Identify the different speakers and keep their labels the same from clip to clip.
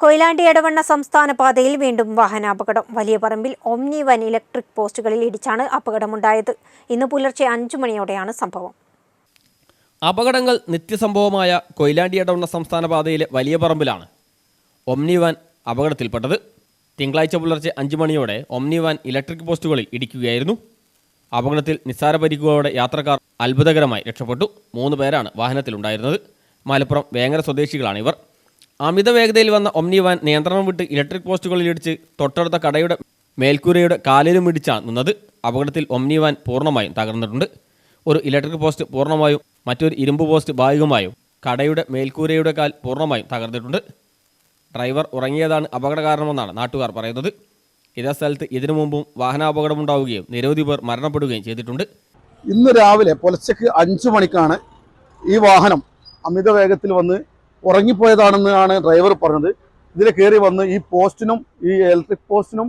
Speaker 1: കൊയിലാണ്ടി എടവണ്ണ സംസ്ഥാന പാതയിൽ വീണ്ടും വാഹനാപകടം. വലിയ പറമ്പിൽ ഓമ്നി വാൻ ഇലക്ട്രിക് പോസ്റ്റുകളിൽ ഇടിച്ചാണ് അപകടമുണ്ടായത്. ഇന്ന് പുലർച്ചെ 5 മണിയോടെയാണ് സംഭവം.
Speaker 2: അപകടങ്ങൾ നിത്യസംഭവമായ കൊയിലാണ്ടി എടവണ്ണ സംസ്ഥാന പാതയിലെ വലിയ പറമ്പിലാണ് ഓമ്നി വാൻ അപകടത്തിൽപ്പെട്ടത്. തിങ്കളാഴ്ച പുലർച്ചെ 5 മണിയോടെ ഓമ്നി വാൻ ഇലക്ട്രിക് പോസ്റ്റുകളിൽ ഇടിക്കുകയായിരുന്നു. അപകടത്തിൽ നിസ്സാര പരിക്കുകളോടെ യാത്രക്കാർ അത്ഭുതകരമായി രക്ഷപ്പെട്ടു. 3 പേരാണ് വാഹനത്തിലുണ്ടായിരുന്നത്. മലപ്പുറം വേങ്ങര സ്വദേശികളാണ് ഇവർ. അമിത വേഗതയിൽ വന്ന ഓമ്നി വാൻ നിയന്ത്രണം വിട്ട് ഇലക്ട്രിക് പോസ്റ്റുകളിൽ ഇടിച്ച് തൊട്ടടുത്ത കടയുടെ മേൽക്കൂരയുടെ കാലിലും ഇടിച്ചാണ് നിന്നത്. അപകടത്തിൽ ഓമ്നി വാൻ പൂർണ്ണമായും തകർന്നിട്ടുണ്ട്. ഒരു ഇലക്ട്രിക് പോസ്റ്റ് പൂർണ്ണമായും മറ്റൊരു ഇരുമ്പ് പോസ്റ്റ് ഭാഗികമായും കടയുടെ മേൽക്കൂരയുടെ കാൽ പൂർണ്ണമായും തകർന്നിട്ടുണ്ട്. ഡ്രൈവർ ഉറങ്ങിയതാണ് അപകട കാരണമെന്നാണ് നാട്ടുകാർ പറയുന്നത്. ഇതേ സ്ഥലത്ത് ഇതിനു മുമ്പും വാഹനാപകടമുണ്ടാവുകയും നിരവധി പേർ മരണപ്പെടുകയും ചെയ്തിട്ടുണ്ട്.
Speaker 3: ഇന്ന് രാവിലെ പുലർച്ചയ്ക്ക് 5 മണിക്കാണ് ഈ വാഹനം അമിത വേഗത്തിൽ വന്ന് ഉറങ്ങിപ്പോയതാണെന്നാണ് ഡ്രൈവർ പറഞ്ഞത്. ഇതിൽ കയറി വന്ന് ഈ പോസ്റ്റിനും ഈ ഇലക്ട്രിക് പോസ്റ്റിനും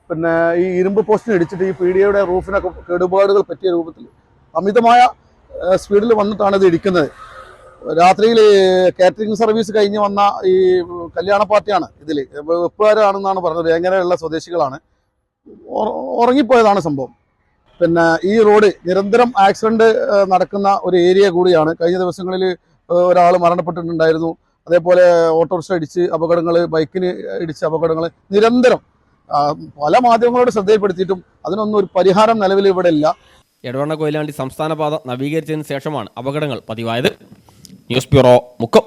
Speaker 3: പിന്നെ ഈ ഇരുമ്പ് പോസ്റ്റിനും ഇടിച്ചിട്ട് ഈ പീഡിയയുടെ റൂഫിനൊക്കെ കേടുപാടുകൾ പറ്റിയ രൂപത്തിൽ അമിതമായ സ്പീഡിൽ വന്നിട്ടാണ് ഇത് ഇടിക്കുന്നത്. രാത്രിയിൽ കാറ്ററിംഗ് സർവീസ് കഴിഞ്ഞ് വന്ന ഈ കല്യാണ പാർട്ടിയാണ് ഇതിൽ വെപ്പുകാരാണെന്നാണ് പറഞ്ഞത്. എങ്ങനെയുള്ള സ്വദേശികളാണ്. ഉറങ്ങിപ്പോയതാണ് സംഭവം. പിന്നെ ഈ റോഡ് നിരന്തരം ആക്സിഡന്റ് നടക്കുന്ന ഒരു ഏരിയ കൂടിയാണ്. കഴിഞ്ഞ ദിവസങ്ങളിൽ ഒരാൾ മരണപ്പെട്ടിട്ടുണ്ടായിരുന്നു. അതേപോലെ ഓട്ടോറിക്ഷ ഇടിച്ച് അപകടങ്ങൾ, ബൈക്കിന് ഇടിച്ച് അപകടങ്ങൾ നിരന്തരം പല മാധ്യമങ്ങളോട് ശ്രദ്ധയിൽപ്പെടുത്തിയിട്ടും അതിനൊന്നും ഒരു പരിഹാരം നിലവിൽ ഇവിടെ ഇല്ല.
Speaker 2: എടവണ്ണ കൊയിലാണ്ടി സംസ്ഥാന പാത നവീകരിച്ചതിന് ശേഷമാണ് അപകടങ്ങൾ പതിവായത്. News bureau, Mukkam.